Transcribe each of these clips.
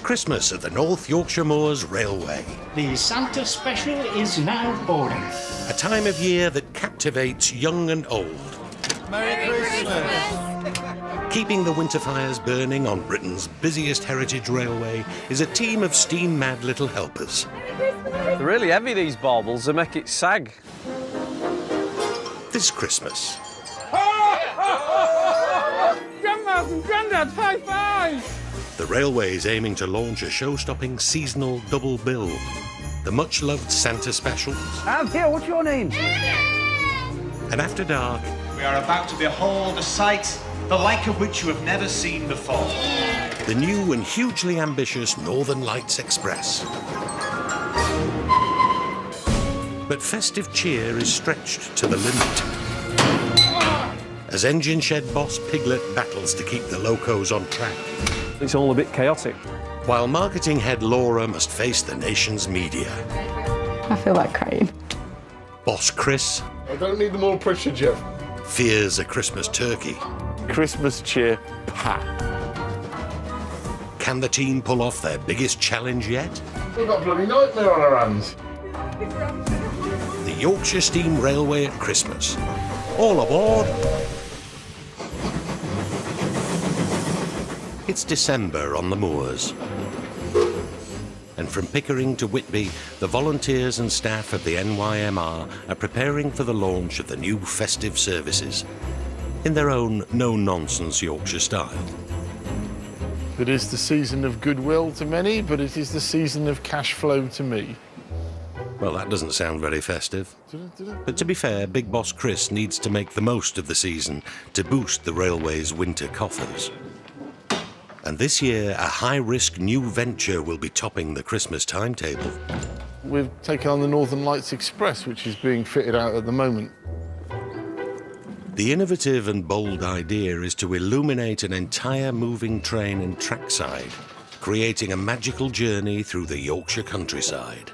Christmas at the North Yorkshire Moors Railway. The Santa Special is now boarding. A time of year that captivates young and old. Merry Christmas! Keeping the winter fires burning on Britain's busiest heritage railway is a team of steam-mad little helpers. They're really heavy, these baubles. They make it sag. This Christmas, Grandmas and Granddads, high five! the railway is aiming to launch a show-stopping seasonal double bill. The much-loved Santa specials. I'm here, what's your name? And after dark, We are about to behold a sight the like of which you have never seen before. the new and hugely ambitious Northern Lights Express. But festive cheer is stretched to the limit. As engine shed boss Piglet battles to keep the locos on track, It's all a bit chaotic. while marketing head Laura must face the nation's media. I feel like crying. Boss Chris I don't need more pressure, Geoff. fears a Christmas turkey. Christmas cheer, pat. Can the team pull off their biggest challenge yet? We've got a bloody nightmare on our hands. The Yorkshire Steam Railway at Christmas. All aboard! It's December on the moors. And from Pickering to Whitby, the volunteers and staff of the NYMR are preparing for the launch of the new festive services in their own no-nonsense Yorkshire style. It is the season of goodwill to many, but it is the season of cash flow to me. Well, that doesn't sound very festive. But to be fair, Big Boss Chris needs to make the most of the season to boost the railway's winter coffers. And this year, a high-risk new venture will be topping the Christmas timetable. We've taken on the Northern Lights Express, which is being fitted out at the moment. The innovative and bold idea is to illuminate an entire moving train and trackside, creating a magical journey through the Yorkshire countryside.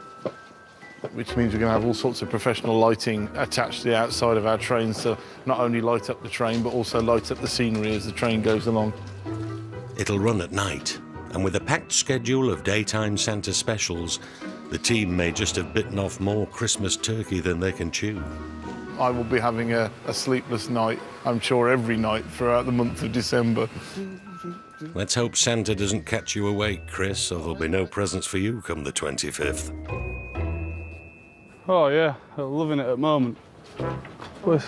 Which means we're going to have all sorts of professional lighting attached to the outside of our trains to not only light up the train, but also light up the scenery as the train goes along. It'll run at night, and with a packed schedule of daytime Santa specials, the team may just have bitten off more Christmas turkey than they can chew. I will be having a sleepless night, I'm sure, every night throughout the month of December. Let's hope Santa doesn't catch you awake, Chris, or there'll be no presents for you come the 25th. Oh yeah, I'm loving it at the moment. Please.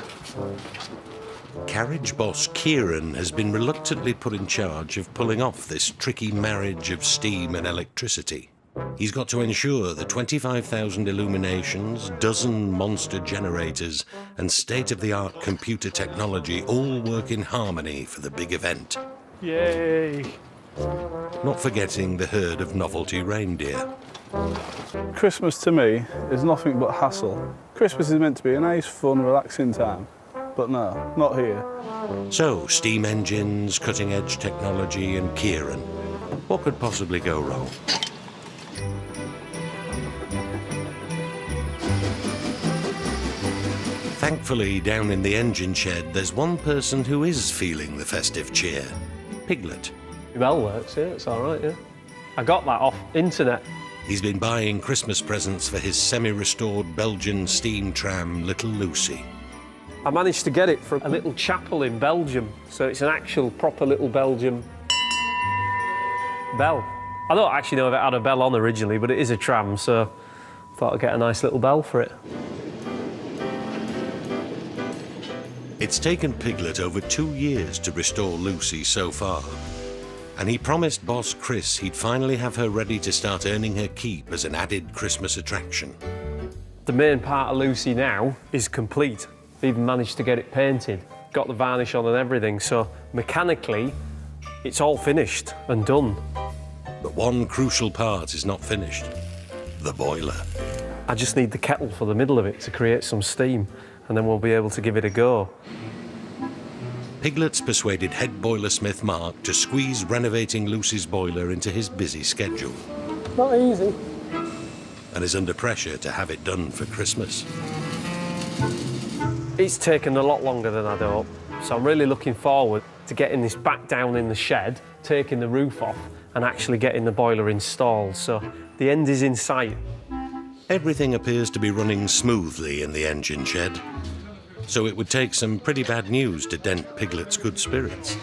Carriage boss Kieran has been reluctantly put in charge of pulling off this tricky marriage of steam and electricity. He's got to ensure the 25,000 illuminations, dozen monster generators, and state-of-the-art computer technology all work in harmony for the big event. Yay! Not forgetting the herd of novelty reindeer. Christmas to me is nothing but hassle. Christmas is meant to be a nice, fun, relaxing time. But no, not here. So, steam engines, cutting-edge technology, and Kieran. What could possibly go wrong? Thankfully, down in the engine shed, there's one person who is feeling the festive cheer. Piglet. The bell works, yeah, it's all right, yeah. I got that off internet. He's been buying Christmas presents for his semi-restored Belgian steam tram, Little Lucy. I managed to get it from a little chapel in Belgium, so it's an actual proper little Belgian bell. I don't actually know if it had a bell on originally, but it is a tram, so I thought I'd get a nice little bell for it. It's taken Piglet over 2 years to restore Lucy so far, and he promised boss Chris he'd finally have her ready to start earning her keep as an added Christmas attraction. The main part of Lucy now is complete. I've even managed to get it painted, got the varnish on and everything, so mechanically it's all finished and done. But one crucial part is not finished: the boiler. I just need the kettle for the middle of it to create some steam, and then we'll be able to give it a go. Piglet's persuaded head boilersmith Mark to squeeze renovating Lucy's boiler into his busy schedule. Not easy. And is under pressure to have it done for Christmas. It's taken a lot longer than I'd hoped. So I'm really looking forward to getting this back down in the shed, taking the roof off and actually getting the boiler installed. So the end is in sight. Everything appears to be running smoothly in the engine shed, so it would take some pretty bad news to dent Piglet's good spirits.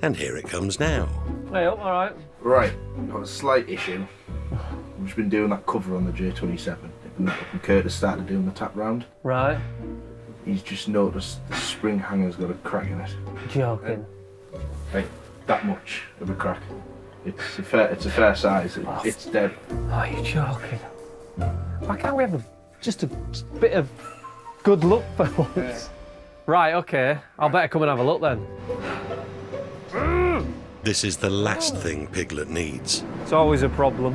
And here it comes now. Hey, up, all right. Right, got a slight issue. I've just been doing that cover on the J27, and Curtis started doing the tap round. Right. He's just noticed the spring hanger's got a crack in it. Joking. Like, that much of a crack. It's a fair size. It's dead. Are you joking? Why can't we have just a bit of good luck for once? Yeah. Right, okay. I'll better come and have a look then. This is the last thing Piglet needs. It's always a problem.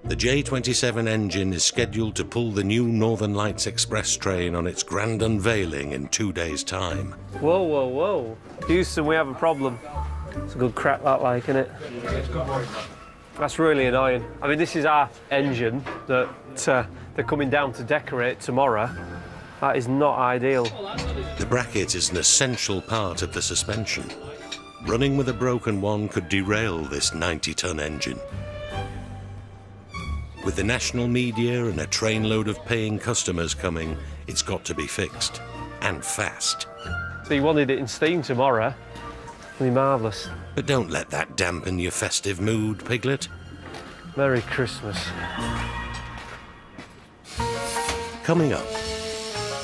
The J27 engine is scheduled to pull the new Northern Lights Express train on its grand unveiling in 2 days' time. Whoa, whoa, whoa. Houston, we have a problem. It's a good crack, that, like, isn't it? That's really annoying. I mean, this is our engine that they're coming down to decorate tomorrow. That is not ideal. The bracket is an essential part of the suspension. Running with a broken one could derail this 90-ton engine. With the national media and a trainload of paying customers coming, it's got to be fixed. And fast. So you wanted it in steam tomorrow? It'll be marvellous. But don't let that dampen your festive mood, Piglet. Merry Christmas. Coming up,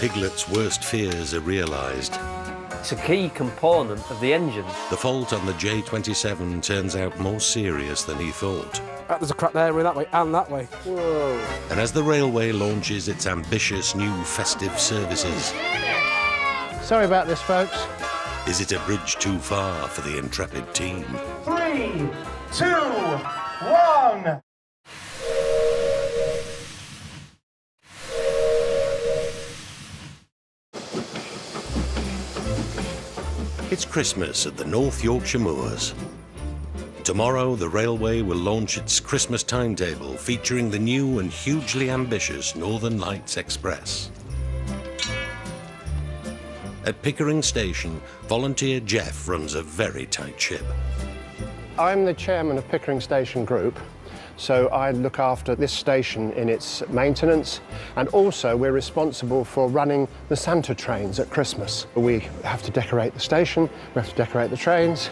Piglet's worst fears are realised. It's a key component of the engine. The fault on the J27 turns out more serious than he thought. There's a crack there, that way, and that way. Whoa. And as the railway launches its ambitious new festive services... Sorry about this, folks. Is it a bridge too far for the intrepid team? 3, 2, 1. It's Christmas at the North Yorkshire moors. Tomorrow, the railway will launch its Christmas timetable featuring the new and hugely ambitious Northern Lights Express. At Pickering Station, volunteer Geoff runs a very tight ship. I'm the chairman of Pickering Station Group, so I look after this station in its maintenance, and also we're responsible for running the Santa trains at Christmas. We have to decorate the station, we have to decorate the trains,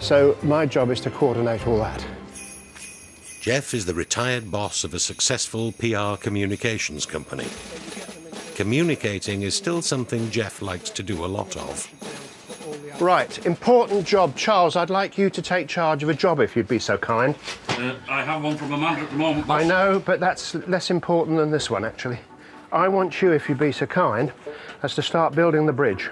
so my job is to coordinate all that. Geoff is the retired boss of a successful PR communications company. Communicating is still something Geoff likes to do a lot of. Right, important job. Charles, I'd like you to take charge of a job if you'd be so kind. I have one from a manager at the moment, boss. I know, but that's less important than this one, actually. I want you, if you'd be so kind, as to start building the bridge.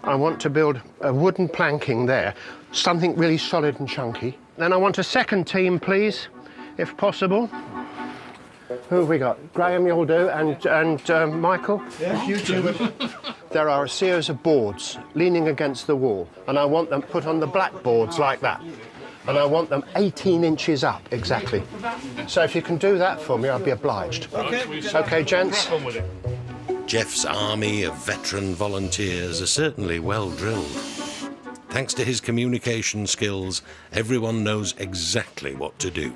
I want to build a wooden planking there, something really solid and chunky. Then I want a second team, please, if possible. Who have we got? Graham, you'll do, and Michael? Yeah, you two. There are a series of boards leaning against the wall, and I want them put on the black boards like that. And I want them 18 inches up, exactly. So if you can do that for me, I'd be obliged. OK, gents? Geoff's army of veteran volunteers are certainly well drilled. Thanks to his communication skills, everyone knows exactly what to do.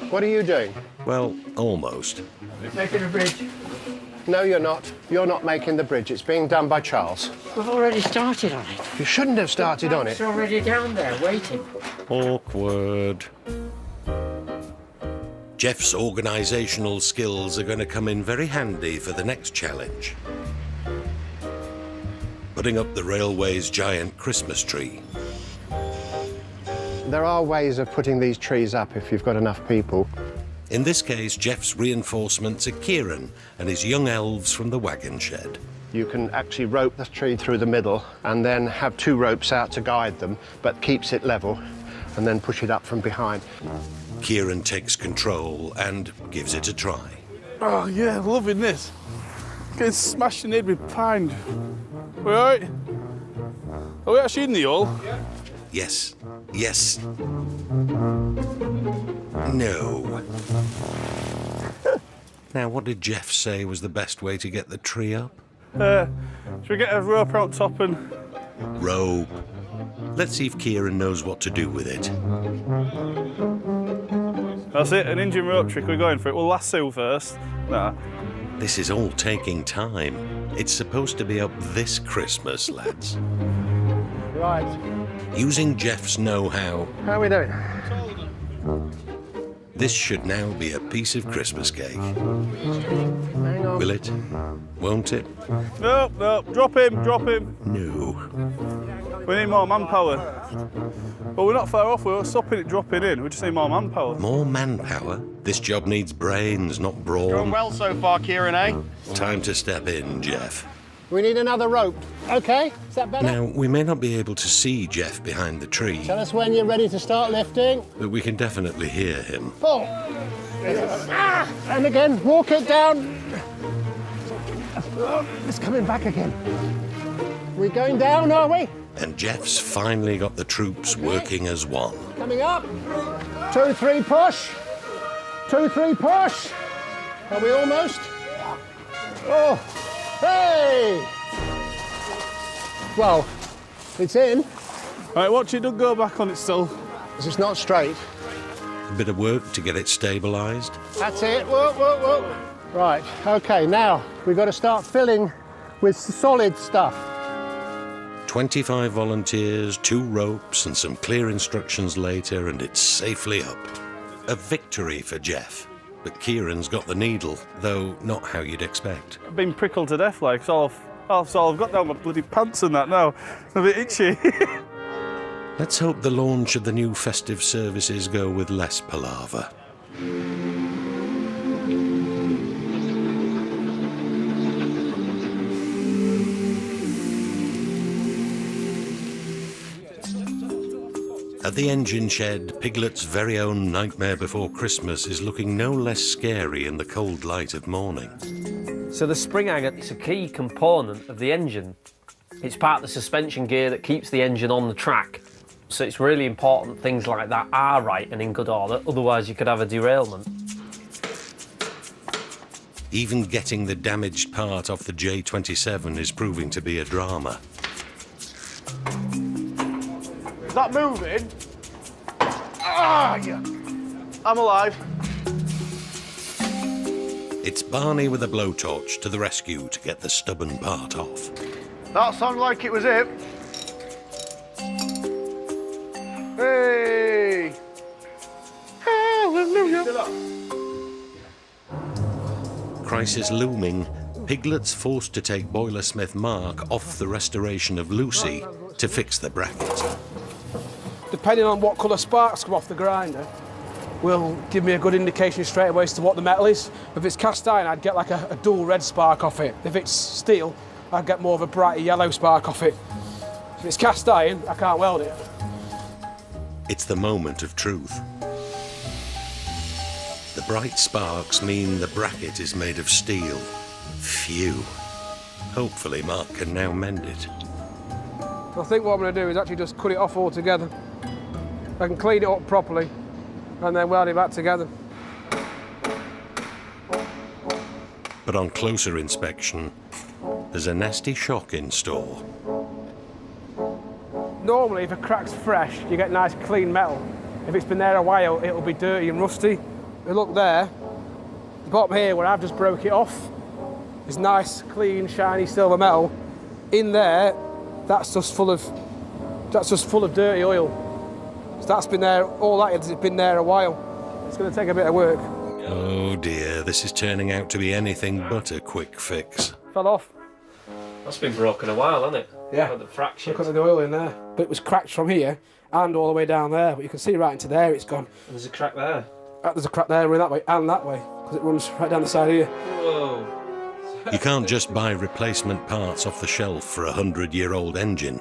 What are you doing? Well, almost. Making a bridge. No, you're not. You're not making the bridge. It's being done by Charles. We've already started on it. You shouldn't have started on it. It's already down there, waiting. Awkward. Geoff's organisational skills are going to come in very handy for the next challenge. Putting up the railway's giant Christmas tree. There are ways of putting these trees up if you've got enough people. In this case, Geoff's reinforcements are Kieran and his young elves from the wagon shed. You can actually rope the tree through the middle and then have 2 ropes out to guide them, but keeps it level, and then push it up from behind. Kieran takes control and gives it a try. Oh, yeah, loving this. Getting smashed in the head with pine. We all right? Are we actually in the hole? Yes. Yes. No. Now, what did Geoff say was the best way to get the tree up? Should we get a rope out top and... Rope. Let's see if Kieran knows what to do with it. That's it, an engine rope trick we're going for. It will lasso first. Nah. This is all taking time. It's supposed to be up this Christmas, lads. Right. Using Geoff's know-how, How are we doing? this should now be a piece of Christmas cake. Hang on. Will it? Won't it? No, no, drop him, drop him. No. We need more manpower. But we're not far off, we're stopping it dropping in. We just need more manpower. More manpower? This job needs brains, not brawn. Going well so far, Kieran, eh? Time to step in, Geoff. We need another rope. Okay, is that better? Now, we may not be able to see Geoff behind the tree, Tell us when you're ready to start lifting. but we can definitely hear him. Pull. And again, walk it down. Oh, it's coming back again. We're going down, are we? And Geoff's finally got the troops working as one. Coming up. 2, 3, push. 2, 3, push. Are we almost? Oh, hey! Well, it's in. All right, watch it, don't go back on it still. This is not straight. A bit of work to get it stabilised. That's it. Whoa, whoa, whoa. Right, okay, now we've got to start filling with solid stuff. 25 volunteers, 2 ropes and some clear instructions later, and it's safely up. A victory for Geoff. But Kieran's got the needle, though not how you'd expect. I've been prickled to death, like, so I've got down my bloody pants and that now. I'm a bit itchy. Let's hope the launch of the new festive services go with less palaver. At the engine shed, Piglet's very own nightmare before Christmas is looking no less scary in the cold light of morning. So the spring agate is a key component of the engine. It's part of the suspension gear that keeps the engine on the track. So it's really important things like that are right and in good order, otherwise you could have a derailment. Even getting the damaged part off the J27 is proving to be a drama. Is that moving? Ah, yeah. I'm alive. It's Barney with a blowtorch to the rescue to get the stubborn part off. That sounded like it was it. Hey! Hallelujah! Crisis looming, Piglet's forced to take boilersmith Mark off the restoration of Lucy to fix the bracket. Depending on what colour sparks come off the grinder, will give me a good indication straight away as to what the metal is. If it's cast iron, I'd get like a dual red spark off it. If it's steel, I'd get more of a brighter yellow spark off it. If it's cast iron, I can't weld it. It's the moment of truth. The bright sparks mean the bracket is made of steel. Phew. Hopefully Mark can now mend it. I think what I'm going to do is actually just cut it off altogether. I can clean it up properly and then weld it back together. But on closer inspection, there's a nasty shock in store. Normally, if a crack's fresh, you get nice clean metal. If it's been there a while, it'll be dirty and rusty. You look there, the bottom here where I've just broke it off is nice, clean, shiny silver metal. In there, that's just full of dirty oil. So that's been there, all that has been there a while. It's going to take a bit of work. Oh dear, this is turning out to be anything but a quick fix. Fell off. That's been broken a while, hasn't it? Yeah. The fracture. Because of the oil in there. But it was cracked from here and all the way down there. But you can see right into there, it's gone. And there's a crack there. There's a crack there, running that way and that way, because it runs right down the side here. Whoa. You can't just buy replacement parts off the shelf for a 100-year-old engine.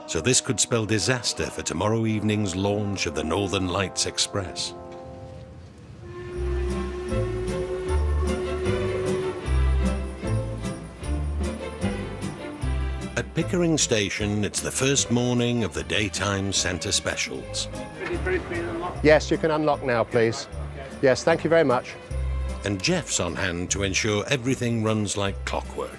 So this could spell disaster for tomorrow evening's launch of the Northern Lights Express. At Pickering Station, it's the first morning of the daytime Santa specials. Yes, you can unlock now, please. Yes, thank you very much. And Geoff's on hand to ensure everything runs like clockwork.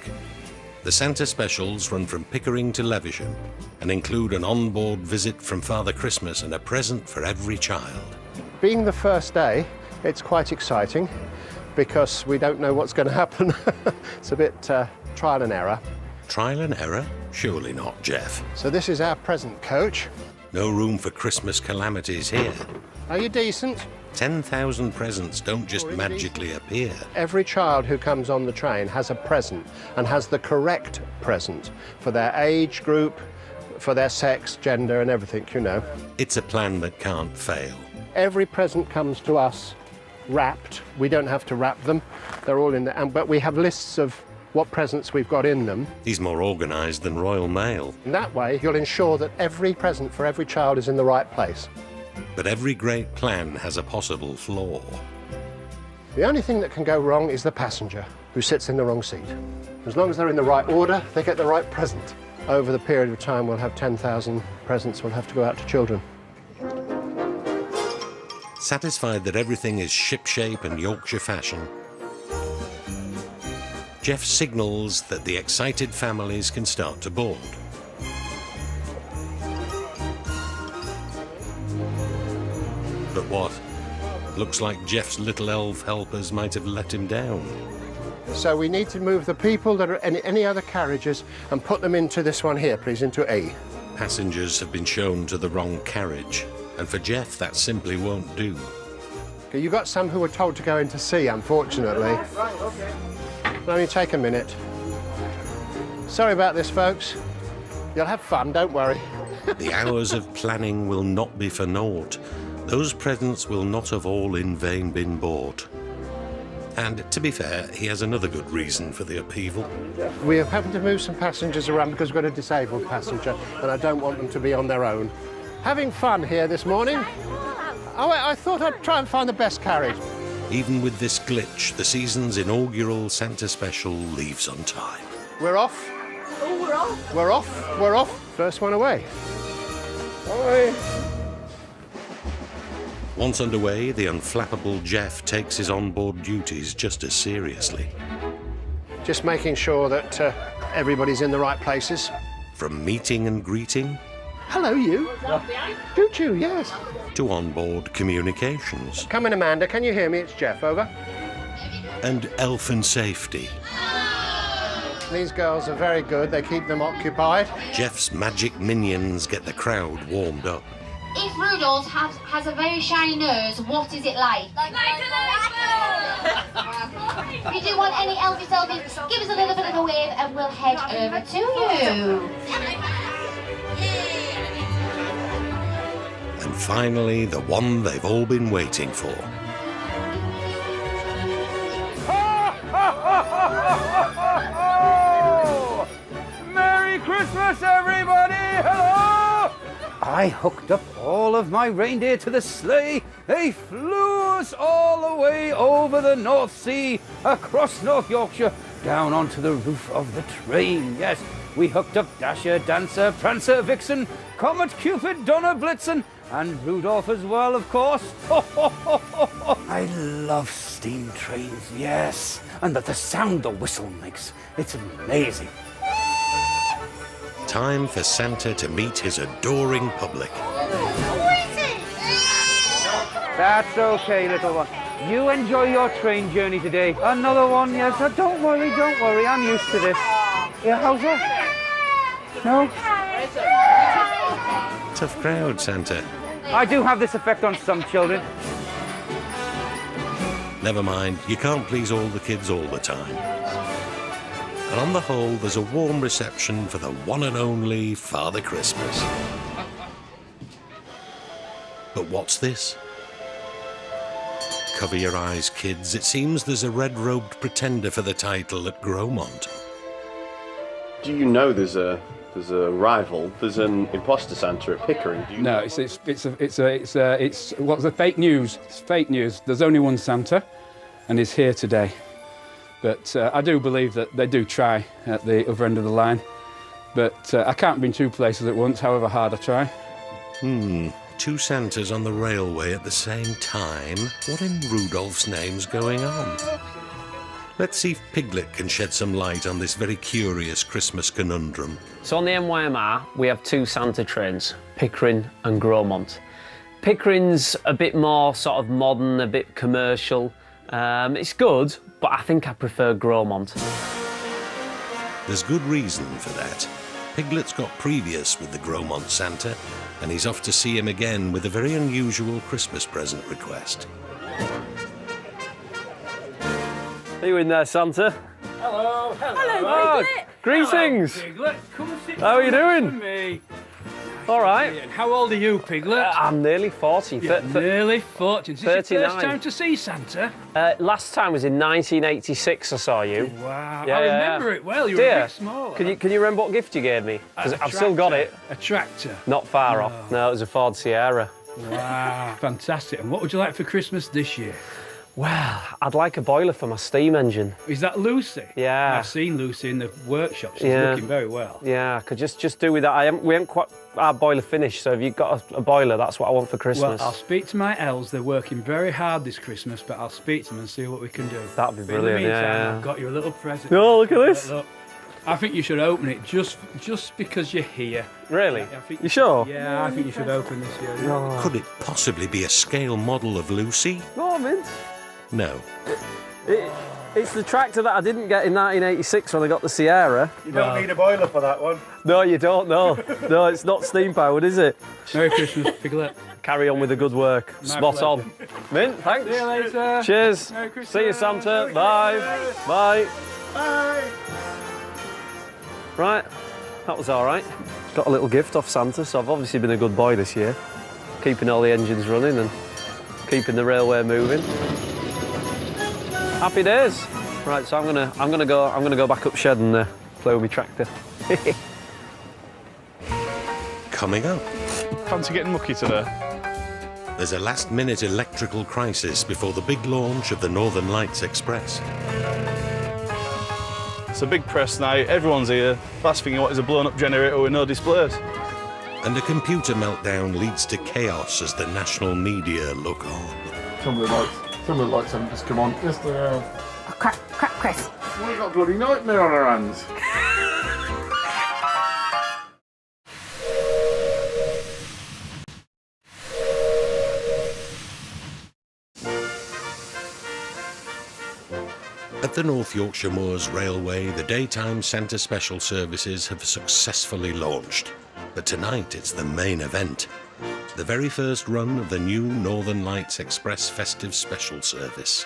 The Santa specials run from Pickering to Levisham and include an onboard visit from Father Christmas and a present for every child. Being the first day, it's quite exciting because we don't know what's going to happen. It's a bit trial and error. Trial and error? Surely not, Geoff. So this is our present coach. No room for Christmas calamities here. Are you decent? 10,000 presents don't just magically appear. Every child who comes on the train has a present and has the correct present for their age group, for their sex, gender and everything, you know. It's a plan that can't fail. Every present comes to us wrapped. We don't have to wrap them. They're all in there, but we have lists of what presents we've got in them. He's more organised than Royal Mail. In that way, you'll ensure that every present for every child is in the right place. But every great plan has a possible flaw. The only thing that can go wrong is the passenger who sits in the wrong seat. As long as they're in the right order, they get the right present. Over the period of time, we'll have 10,000 presents will have to go out to children. Satisfied that everything is shipshape and Yorkshire fashion, Geoff signals that the excited families can start to board. But what? Looks like Geoff's little elf helpers might have let him down. So we need to move the people that are in any other carriages and put them into this one here, please, into A. Passengers have been shown to the wrong carriage, and for Geoff that simply won't do. Okay, you got some who were told to go into C, unfortunately. It'll only take a minute. Sorry about this, folks. You'll have fun, don't worry. The hours of planning will not be for naught. Those presents will not have all in vain been bought. And to be fair, he has another good reason for the upheaval. We are having to move some passengers around because we've got a disabled passenger and I don't want them to be on their own. Having fun here this morning. Oh, I thought I'd try and find the best carriage. Even with this glitch, the season's inaugural Santa special leaves on time. We're off. Oh, we're off. We're off. We're off. First one away. Bye. Once underway, the unflappable Geoff takes his onboard duties just as seriously. Just making sure that everybody's in the right places. From meeting and greeting Hello, you. Toot you, yes. to onboard communications Come in, Amanda. Can you hear me? It's Geoff. Over. and elf and safety. These girls are very good. They keep them occupied. Geoff's magic minions get the crowd warmed up. If Rudolph has a very shiny nose, what is it like? Like If you do want any elfie selfies, give us a little bit of a wave and we'll head over to you. And finally, the one they've all been waiting for. Merry Christmas, everybody! Hello! I hooked up all of my reindeer to the sleigh. They flew us all the way over the North Sea, across North Yorkshire, down onto the roof of the train. Yes, we hooked up Dasher, Dancer, Prancer, Vixen, Comet, Cupid, Donner, Blitzen, and Rudolph as well, of course. I love steam trains, yes. And the sound the whistle makes, it's amazing. Time for Santa to meet his adoring public. That's okay, little one. You enjoy your train journey today. Another one, yes. Oh, don't worry, I'm used to this. Yeah, how's that? No? Tough crowd, Santa. I do have this effect on some children. Never mind, you can't please all the kids all the time. And on the whole, there's a warm reception for the one and only Father Christmas. But what's this? Cover your eyes, kids. It seems there's a red-robed pretender for the title at Gromont. Do you know there's a rival? There's an imposter Santa at Pickering. No, it's what's the fake news? It's fake news. There's only one Santa, and he's here today. But I do believe that they do try at the other end of the line. But I can't be in two places at once, however hard I try. Two Santas on the railway at the same time? What in Rudolph's name's going on? Let's see if Piglet can shed some light on this very curious Christmas conundrum. So on the NYMR, we have two Santa trains, Pickering and Gromont. Pickering's a bit more sort of modern, a bit commercial. It's good, but I think I prefer Gromont. There's good reason for that. Piglet's got previous with the Gromont Santa, and he's off to see him again with a very unusual Christmas present request. Are you in there, Santa? Hello. Oh, Piglet. greetings. Hello, Piglet. Come and sit How are you down doing? with me. All right. How old are you, Piglet? I'm nearly 40. Nearly 40. Is this your 39. first time to see Santa? Last time was in 1986 I saw you. Wow. Yeah, I remember it well. You were a bit smaller. Can you remember what gift you gave me? Because I've still got it. A tractor. Not far off. No, it was a Ford Sierra. Wow. Fantastic. And what would you like for Christmas this year? Well, I'd like a boiler for my steam engine. Is that Lucy? Yeah. I've seen Lucy in the workshop. She's Yeah. looking very well. Yeah, I could just do with that. We haven't quite our boiler finished, so if you've got a boiler, that's what I want for Christmas. Well, I'll speak to my elves. They're working very hard this Christmas, but I'll speak to them and see what we can do. That'd be But brilliant, in the meantime, yeah. I've got you a little present. Oh, look at this. Look. I think you should open it just because you're here. Really? I think You sure? Yeah, I think you should open this year. Oh. Could it possibly be a scale model of Lucy? No, mint. No. It's the tractor that I didn't get in 1986 when I got the Sierra. You don't need a boiler for that one. No, you don't, no. No, it's not steam powered, is it? Merry Christmas, Piglet. Carry on with the good work. My Spot pleasure. on. Mint, thanks. See you later. Cheers. Merry Christmas. See you, Santa. Bye. Bye. Bye. Right, that was all right. Got a little gift off Santa, so I've obviously been a good boy this year. Keeping all the engines running and keeping the railway moving. Happy days. Right, so I'm gonna go back up shed and play with my tractor. Coming up, Fancy getting mucky today? there's a last-minute electrical crisis before the big launch of the Northern Lights Express. It's a big press night, everyone's here. Last thing you want is a blown-up generator with no displays. And a computer meltdown leads to chaos as the national media look on. Some of the lights haven't just come on. Yes, they have. Oh, crap, Chris. We've got a bloody nightmare on our hands. At the North Yorkshire Moors Railway, the daytime Santa Special services have successfully launched. But tonight it's the main event. The very first run of the new Northern Lights Express Festive Special Service.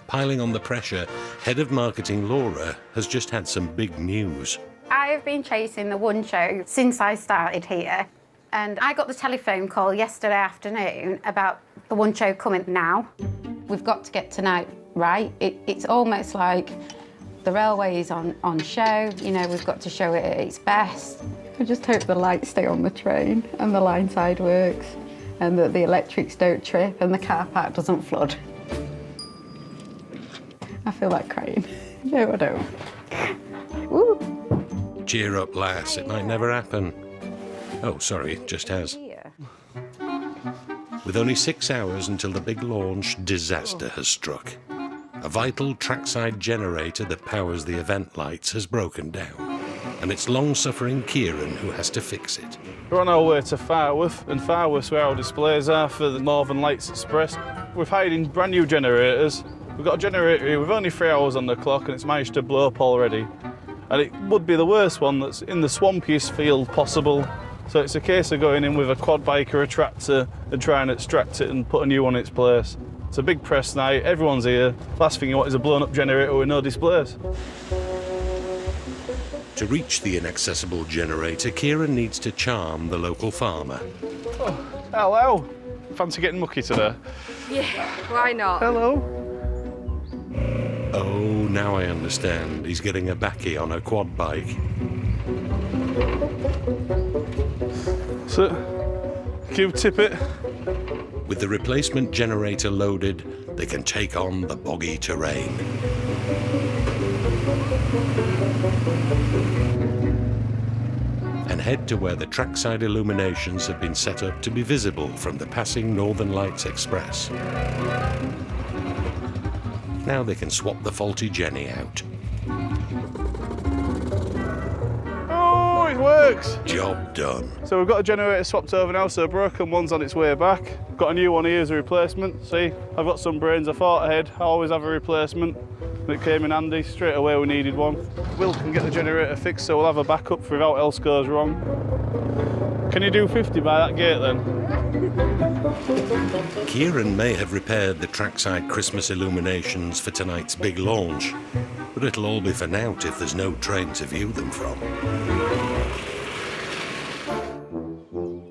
Piling on the pressure, Head of Marketing Laura has just had some big news. I have been chasing the one show since I started here, and I got the telephone call yesterday afternoon about the one show coming now. We've got to get tonight right. It's almost like the railway is on show, you know, we've got to show it at its best. I just hope the lights stay on the train and the line side works and that the electrics don't trip and the car park doesn't flood. I feel like crying. No, I don't. Woo. Cheer up, lass, it might never happen. Oh, sorry, it just has. With only 6 hours until the big launch, disaster has struck. A vital trackside generator that powers the event lights has broken down, and it's long-suffering Kieran who has to fix it. We're on our way to Farworth, and Farworth's where our displays are for the Northern Lights Express. We've hired in brand new generators. We've got a generator here with only 3 hours on the clock, and it's managed to blow up already. And it would be the worst one that's in the swampiest field possible. So it's a case of going in with a quad bike or a tractor and trying to extract it and put a new one in its place. It's a big press night, everyone's here. Last thing you want is a blown up generator with no displays. To reach the inaccessible generator, Kieran needs to charm the local farmer. Oh, hello. Fancy getting mucky today? Yeah, why not? Hello. Oh, now I understand. He's getting a backie on a quad bike. So, Q-tip it. With the replacement generator loaded, they can take on the boggy terrain. And head to where the trackside illuminations have been set up to be visible from the passing Northern Lights Express. Now they can swap the faulty Jenny out. Oh, it works! Job done. So we've got a generator swapped over now, so a broken one's on its way back. Got a new one here as a replacement. See, I've got some brains, I thought ahead. I always have a replacement. And it came in handy, straight away we needed one. Will can get the generator fixed, so we'll have a backup for if all else goes wrong. Can you do 50 by that gate then? Kieran may have repaired the trackside Christmas illuminations for tonight's big launch, but it'll all be for naught if there's no train to view them from.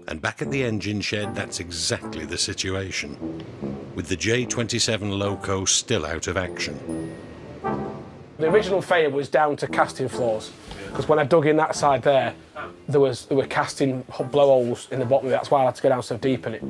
And back at the engine shed, that's exactly the situation, with the J27 loco still out of action. The original failure was down to casting flaws, because when I dug in that side there were casting blowholes in the bottom of it. That's why I had to go down so deep in it.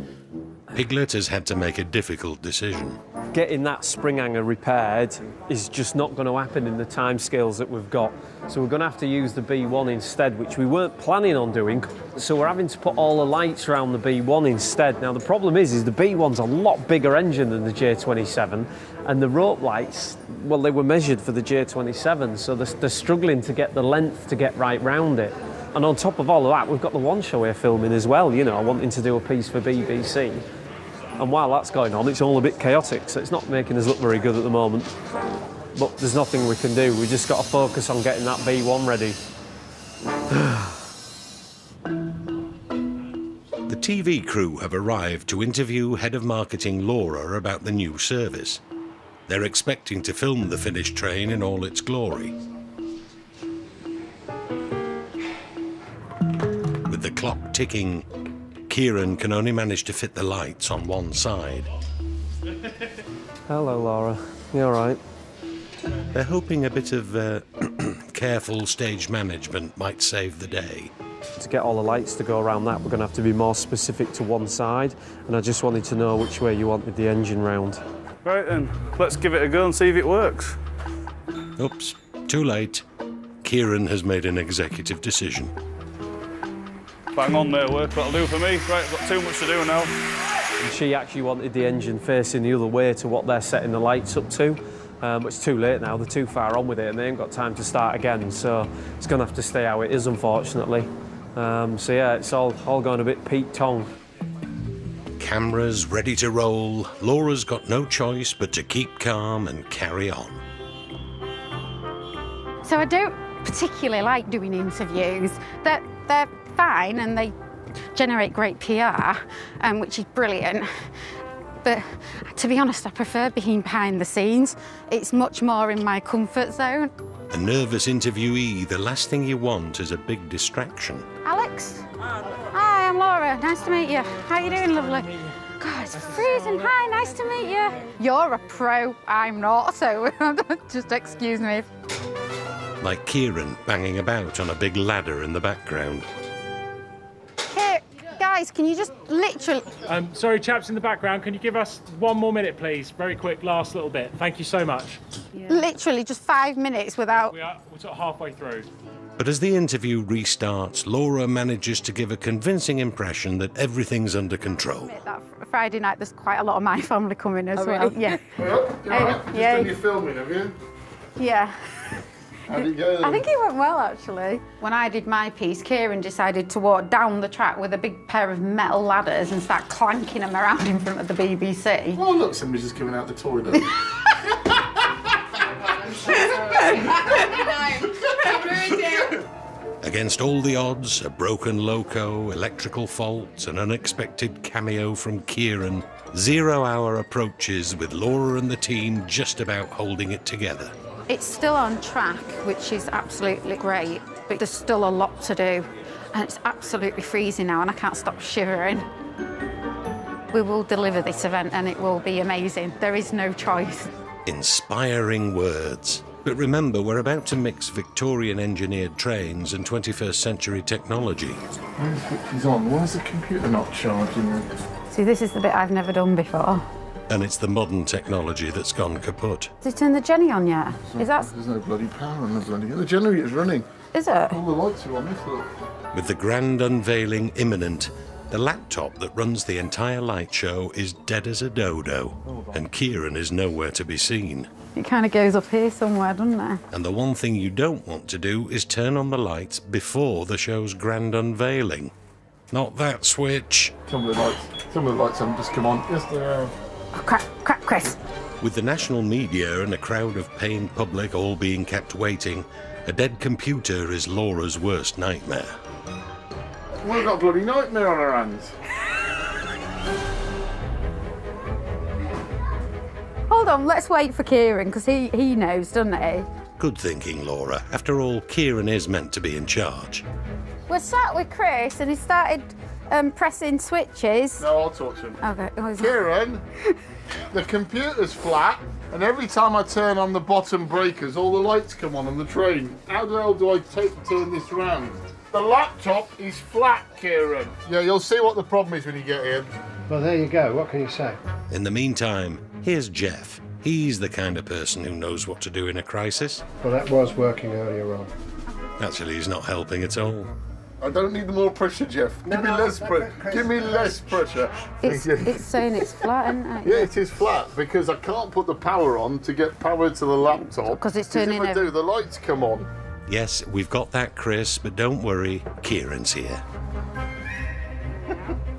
Piglet has had to make a difficult decision. Getting that spring hanger repaired is just not going to happen in the timescales that we've got. So we're going to have to use the B1 instead, which we weren't planning on doing. So we're having to put all the lights around the B1 instead. Now the problem is the B1's a lot bigger engine than the J27, and the rope lights, well, they were measured for the J27, so they're struggling to get the length to get right round it. And on top of all of that, we've got the one show we're filming as well, you know, wanting to do a piece for BBC. And while that's going on, it's all a bit chaotic, so it's not making us look very good at the moment. But there's nothing we can do. We just got to focus on getting that B1 ready. The TV crew have arrived to interview Head of Marketing Laura about the new service. They're expecting to film the finished train in all its glory. With the clock ticking, Kieran can only manage to fit the lights on one side. Hello, Laura. You all right? They're hoping a bit of careful stage management might save the day. To get all the lights to go around that, we're going to have to be more specific to one side, and I just wanted to know which way you wanted the engine round. Right then, let's give it a go and see if it works. Oops, too late. Kieran has made an executive decision. Bang on there, work, that'll do for me. Right, I've got too much to do now. And she actually wanted the engine facing the other way to what they're setting the lights up to. But it's too late now, they're too far on with it and they ain't got time to start again, so it's going to have to stay how it is, unfortunately. So yeah, it's all going a bit Pete Tong. Cameras ready to roll. Laura's got no choice but to keep calm and carry on. So I don't particularly like doing interviews. They're fine and they generate great PR, which is brilliant. But to be honest, I prefer being behind the scenes. It's much more in my comfort zone. A nervous interviewee, the last thing you want is a big distraction. Alex? Hi, I'm Laura. Nice to meet you. How are you doing, lovely? God, it's freezing. Hi, nice to meet you. You're a pro. I'm not, so just excuse me. Like Kieran banging about on a big ladder in the background. Here, guys, can you just literally... Sorry, chaps in the background, can you give us 1 more minute, please? Very quick, last little bit. Thank you so much. Yeah. Literally just 5 minutes without... We're sort of halfway through. But as the interview restarts, Laura manages to give a convincing impression that everything's under control. That Friday night, there's quite a lot of my family coming as well. Really? Yeah. Just done your filming, have you? Yeah. How did it go? I think it went well, actually. When I did my piece, Kieran decided to walk down the track with a big pair of metal ladders and start clanking them around in front of the BBC. Oh, look, somebody's just coming out the toilet. Against all the odds, a broken loco, electrical faults, an unexpected cameo from Kieran, 0 hour approaches with Laura and the team just about holding it together. It's still on track, which is absolutely great, but there's still a lot to do. And it's absolutely freezing now and I can't stop shivering. We will deliver this event and it will be amazing. There is no choice. Inspiring words. But remember, we're about to mix Victorian engineered trains and 21st century technology. He's on. Why is the computer not charging? See, this is the bit I've never done before. And it's the modern technology that's gone kaput. Did you turn the Jenny on yet? There's no bloody power on the bloody... The generator's running. Is it? All the lights are on this, look. With the grand unveiling imminent, the laptop that runs the entire light show is dead as a dodo, and Kieran is nowhere to be seen. It kind of goes up here somewhere, doesn't it? And the one thing you don't want to do is turn on the lights before the show's grand unveiling. Not that switch. Some of the lights haven't just come on. Yes, they are. Oh, crap, Chris. With the national media and a crowd of paying public all being kept waiting, a dead computer is Laura's worst nightmare. We've got a bloody nightmare on our hands. Hold on, let's wait for Kieran, because he knows, doesn't he? Good thinking, Laura. After all, Kieran is meant to be in charge. We're sat with Chris and he started pressing switches. No, I'll talk to him. Okay. Kieran, the computer's flat, and every time I turn on the bottom breakers, all the lights come on the train. How the hell do I turn this round? The laptop is flat, Kieran. Yeah, you'll see what the problem is when you get here. Well, there you go. What can you say? In the meantime, here's Geoff. He's the kind of person who knows what to do in a crisis. Well, that was working earlier on. Actually, he's not helping at all. I don't need more pressure, Geoff. Give me less pressure. Give me less pressure. It's saying it's flat, isn't it? Yeah, it is flat because I can't put the power on to get power to the laptop. Because it's turning if I do, the lights come on. Yes, we've got that, Chris, but don't worry, Kieran's here.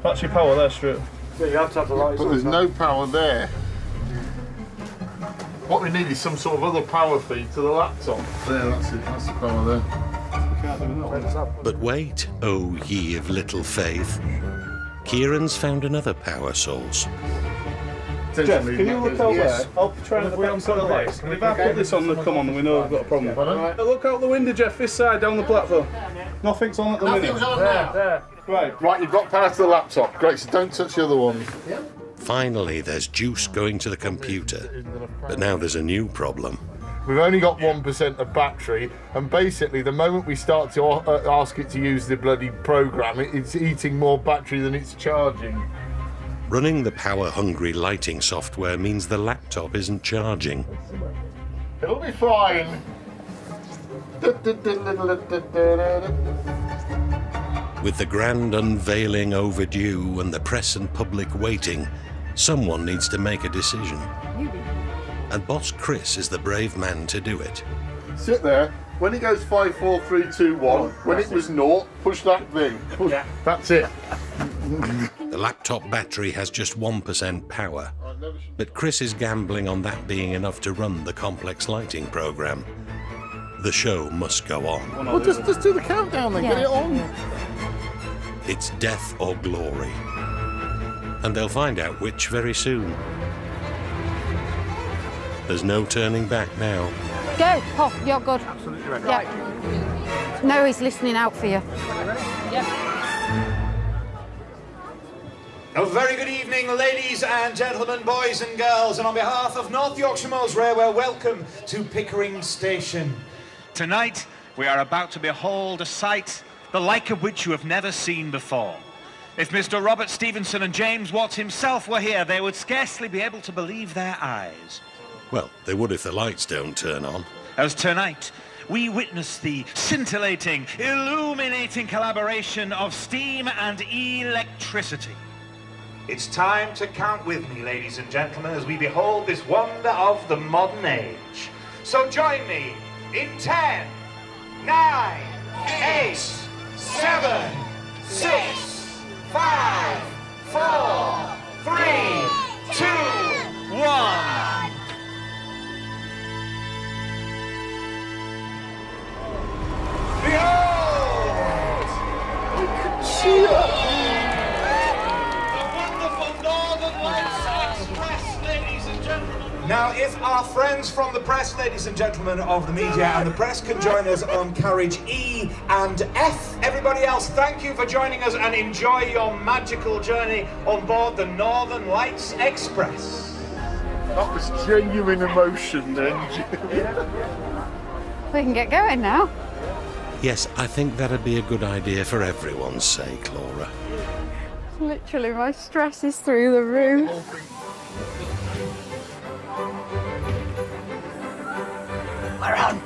That's your power there, Stuart. Yeah, you have to have the lights. But there's no power there. What we need is some sort of other power feed to the laptop. There, that's it. That's the power there. But wait, oh ye of little faith. Kieran's found another power source. Geoff, can you look out there? I'll try and put the lights. If I put this on the come on, we know we've got a problem. Look out the window, Geoff, this side, down the platform. Nothing's on at the minute. There. Right, you've got power to the laptop. Great, so don't touch the other one. Finally, there's juice going to the computer. But now there's a new problem. We've only got 1% of battery, and basically the moment we start to ask it to use the bloody program, it's eating more battery than it's charging. Running the power-hungry lighting software means the laptop isn't charging. It'll be fine. With the grand unveiling overdue and the press and public waiting, someone needs to make a decision. And Boss Chris is the brave man to do it. Sit there. When it goes 5, 4, 3, 2, 1, when it was 0, push that thing. Yeah. That's it. The laptop battery has just 1% power, but Chris is gambling on that being enough to run the complex lighting program. The show must go on. Well, just do the countdown then, get it on. It's death or glory. And they'll find out which very soon. There's no turning back now. Go, Pop, you're good. Absolutely ready. Yep. No, he's listening out for you. Yep. A very good evening, ladies and gentlemen, boys and girls, and on behalf of North Yorkshire Moors Railway, welcome to Pickering Station. Tonight, we are about to behold a sight the like of which you have never seen before. If Mr. Robert Stevenson and James Watts himself were here, they would scarcely be able to believe their eyes. Well, they would if the lights don't turn on. As tonight, we witness the scintillating, illuminating collaboration of steam and electricity. It's time to count with me, ladies and gentlemen, as we behold this wonder of the modern age. So join me in 10, 9, 8, 7, 6, 5, 4, 3, 2, 1. Behold! We can see it! Now, if our friends from the press, ladies and gentlemen of the media and the press, can join us on carriage E and F. Everybody else, thank you for joining us and enjoy your magical journey on board the Northern Lights Express. That was genuine emotion then. We can get going now. Yes, I think that'd be a good idea for everyone's sake, Laura. Literally, my stress is through the roof. We're on.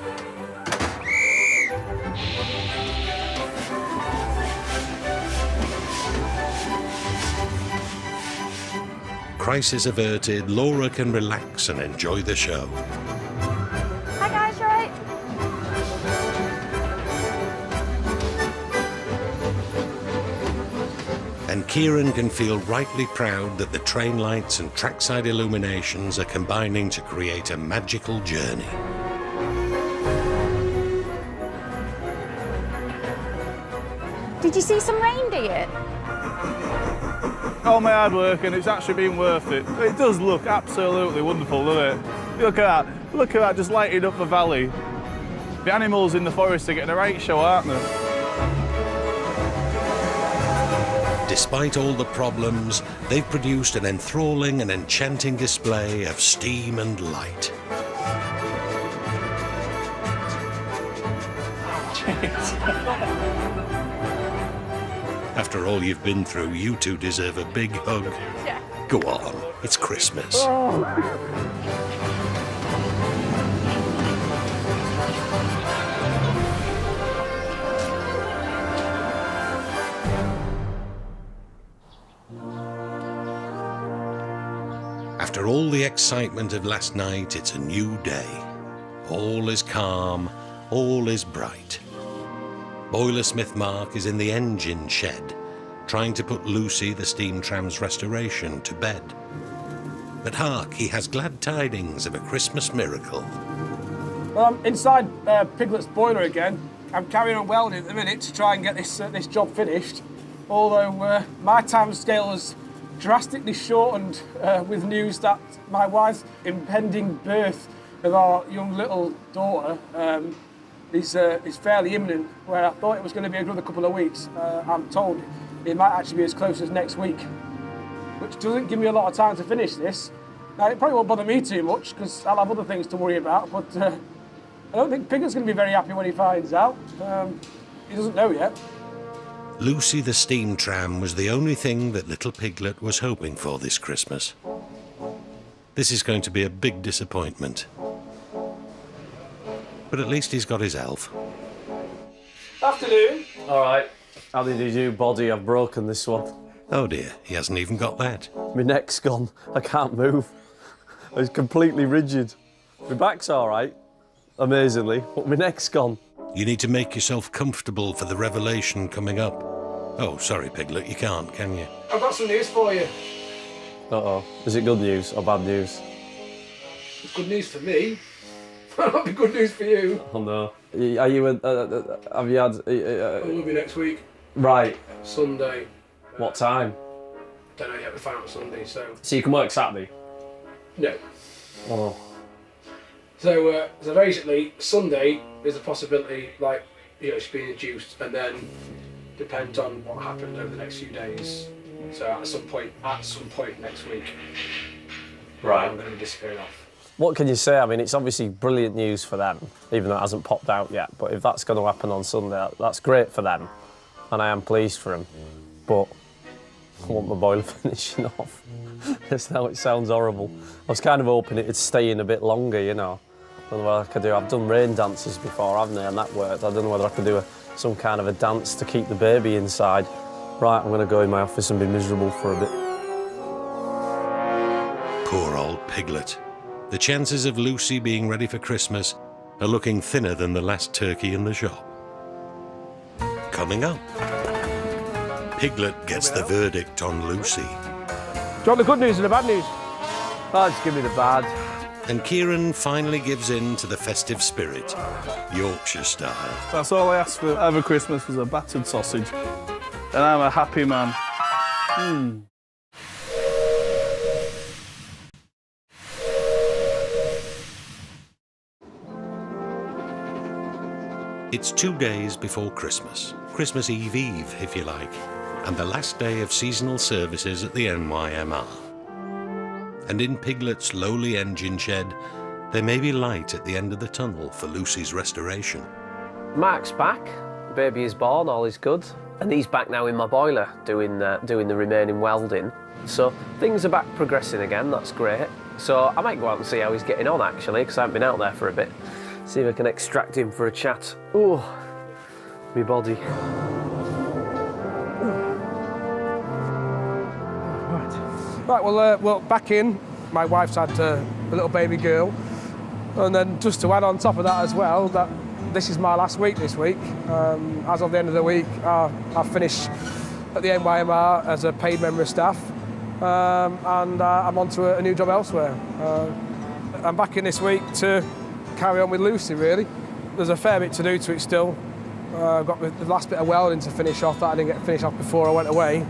Crisis averted, Laura can relax and enjoy the show. Kieran can feel rightly proud that the train lights and trackside illuminations are combining to create a magical journey. Did you see some reindeer? All my hard work, and it's actually been worth it. It does look absolutely wonderful, doesn't it? Look at that. Look at that, just lighting up the valley. The animals in the forest are getting a right show, aren't they? Despite all the problems, they've produced an enthralling and enchanting display of steam and light. After all you've been through, you two deserve a big hug. Yeah. Go on, it's Christmas. After all the excitement of last night, it's a new day. All is calm, all is bright. Boilersmith Mark is in the engine shed, trying to put Lucy, the steam tram's restoration, to bed. But hark, he has glad tidings of a Christmas miracle. Well, I'm inside Piglet's boiler again. I'm carrying on welding at the minute to try and get this job finished. Although my time scale has drastically shortened with news that my wife's impending birth of our young little daughter is fairly imminent. Where I thought it was going to be another couple of weeks, I'm told it might actually be as close as next week, which doesn't give me a lot of time to finish this. Now, it probably won't bother me too much because I'll have other things to worry about, but I don't think Piglet's going to be very happy when he finds out. He doesn't know yet. Lucy the steam tram was the only thing that little Piglet was hoping for this Christmas. This is going to be a big disappointment. But at least he's got his elf. Afternoon. All right. How did you do, body? I've broken this one. Oh dear, he hasn't even got that. My neck's gone. I can't move. It's completely rigid. My back's all right, amazingly, but my neck's gone. You need to make yourself comfortable for the revelation coming up. Oh, sorry, Piglet, you can't, can you? I've got some news for you. Uh-oh. Is it good news or bad news? It's good news for me. It might be good news for you. Oh, no. Are you, have you had... It will be next week. Right. Sunday. What time? Don't know yet, we find out Sunday, so... So you can work Saturday? No. Oh. So basically, Sunday is a possibility, like, you know, she's being induced, and then depends on what happens over the next few days. So at some point next week, right, I'm going to be disappearing off. What can you say? I mean, it's obviously brilliant news for them, even though it hasn't popped out yet. But if that's going to happen on Sunday, that's great for them, and I am pleased for them. But I want my boiler finishing off. That's how it sounds horrible. I was kind of hoping it'd stay in a bit longer, you know. I don't know what I could do. I've done rain dances before, haven't I? And that worked. I don't know whether I could do some kind of a dance to keep the baby inside. Right, I'm going to go in my office and be miserable for a bit. Poor old Piglet. The chances of Lucy being ready for Christmas are looking thinner than the last turkey in the shop. Coming up, Piglet gets the verdict on Lucy. Do you want the good news or the bad news? Oh, just give me the bad. And Kieran finally gives in to the festive spirit, Yorkshire style. That's all I asked for over Christmas was a battered sausage. And I'm a happy man. It's 2 days before Christmas, Christmas Eve Eve, if you like, and the last day of seasonal services at the NYMR. And in Piglet's lowly engine shed, there may be light at the end of the tunnel for Lucy's restoration. Mark's back, the baby is born, all is good, and he's back now in my boiler doing the remaining welding. So things are back progressing again, that's great. So I might go out and see how he's getting on actually, because I haven't been out there for a bit. See if I can extract him for a chat. Oh, my body. Right, well, back in. My wife's had a little baby girl. And then just to add on top of that as well, that this is my last week this week. As of the end of the week, I've finished at the NYMR as a paid member of staff, and I'm on to a new job elsewhere. I'm back in this week to carry on with Lucy, really. There's a fair bit to do to it still. I've got the last bit of welding to finish off that I didn't get finished off before I went away.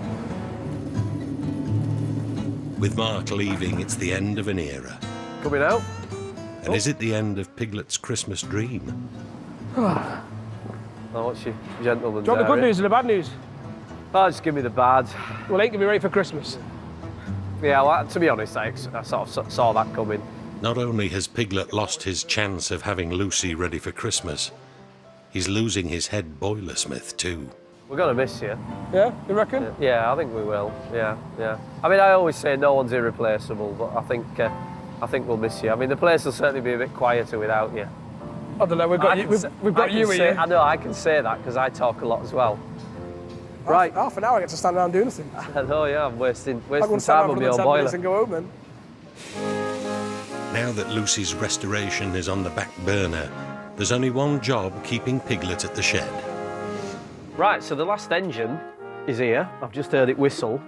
With Mark leaving, it's the end of an era. Coming out. And is it the end of Piglet's Christmas dream? Oh, what's your gentleman's Do you want the good area? news or the bad news? Oh, just give me the bad. Well, it ain't gonna be ready for Christmas. Yeah, well, to be honest, I sort of saw that coming. Not only has Piglet lost his chance of having Lucy ready for Christmas, he's losing his head boilersmith too. We're going to miss you. Yeah, you reckon? Yeah, I think we will. Yeah. I mean, I always say no one's irreplaceable, but I think we'll miss you. I mean, the place will certainly be a bit quieter without you. I don't know. We've got you here. I know. I can say that because I talk a lot as well. Right. Half an hour I get to stand around doing nothing. I know. Yeah, I'm wasting I'm time on my own boiler. And go home then. Now that Lucy's restoration is on the back burner, there's only one job keeping Piglet at the shed. Right, so the last engine is here. I've just heard it whistle.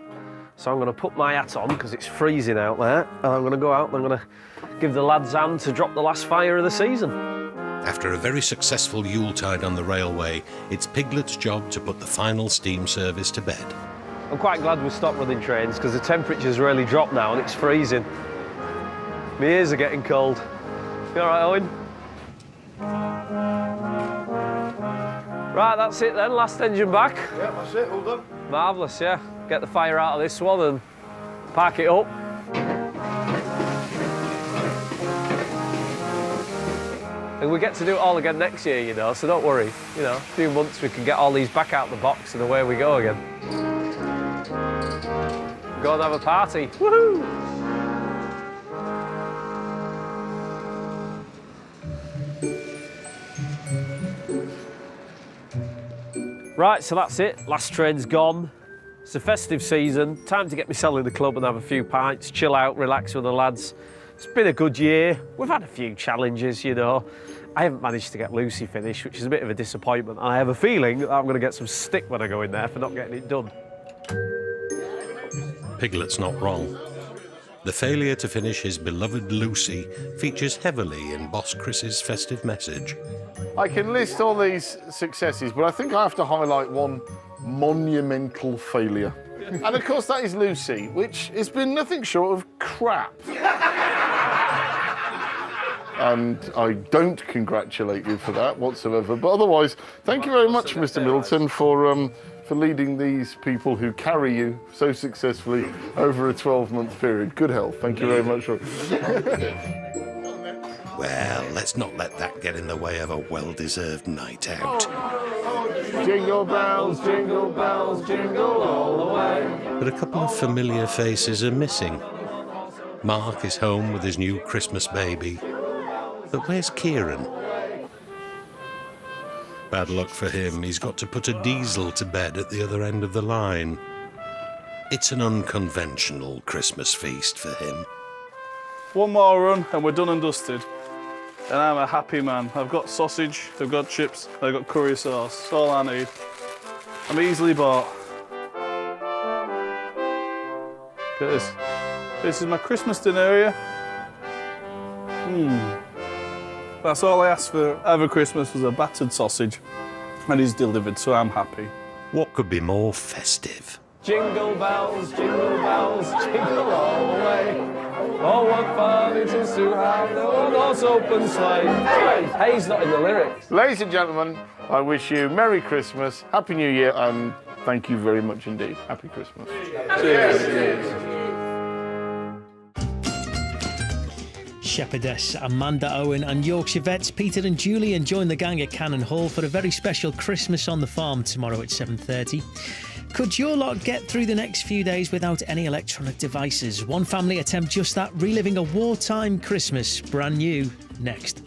So I'm going to put my hat on because it's freezing out there. And I'm going to go out and I'm going to give the lads a hand to drop the last fire of the season. After a very successful Yuletide on the railway, it's Piglet's job to put the final steam service to bed. I'm quite glad we stopped running trains because the temperature's really dropped now and it's freezing. My ears are getting cold. You all right, Owen? Right, that's it then, last engine back. Yeah, that's it, all done. Marvellous, yeah. Get the fire out of this one and park it up. And we get to do it all again next year, you know, so don't worry. You know, a few months we can get all these back out of the box and away we go again. Go and have a party. Woohoo! Right, so that's it. Last train's gone. It's a festive season. Time to get myself in the club and have a few pints, chill out, relax with the lads. It's been a good year. We've had a few challenges, you know. I haven't managed to get Lucy finished, which is a bit of a disappointment. And I have a feeling that I'm going to get some stick when I go in there for not getting it done. Piglet's not wrong. The failure to finish his beloved Lucy features heavily in Boss Chris's festive message. I can list all these successes, but I think I have to highlight one monumental failure. And of course that is Lucy, which has been nothing short of crap. And I don't congratulate you for that whatsoever. But otherwise, thank you very much, Mr. Middleton, for leading these people who carry you so successfully over a 12-month period. Good health. Thank you very much. Well, let's not let that get in the way of a well-deserved night out. Jingle bells, jingle all the way. But a couple of familiar faces are missing. Mark is home with his new Christmas baby. But where's Kieran? Bad luck for him, he's got to put a diesel to bed at the other end of the line. It's an unconventional Christmas feast for him. One more run and we're done and dusted. And I'm a happy man. I've got sausage, I've got chips, I've got curry sauce. That's all I need. I'm easily bought. Look at this. This is my Christmas dinner here. That's all I asked for over Christmas was a battered sausage. And he's delivered, so I'm happy. What could be more festive? Jingle bells, jingle all the way. Oh, what fun it is to have the one-horse open sleigh. Hey's not in the lyrics. Ladies and gentlemen, I wish you Merry Christmas, Happy New Year, and thank you very much indeed. Happy Christmas. Cheers. Shepherdess Amanda Owen and Yorkshire vets Peter and Julian join the gang at Cannon Hall for a very special Christmas on the Farm tomorrow at 7:30. Could your lot get through the next few days without any electronic devices? One family attempt just that, reliving a wartime Christmas. Brand new next.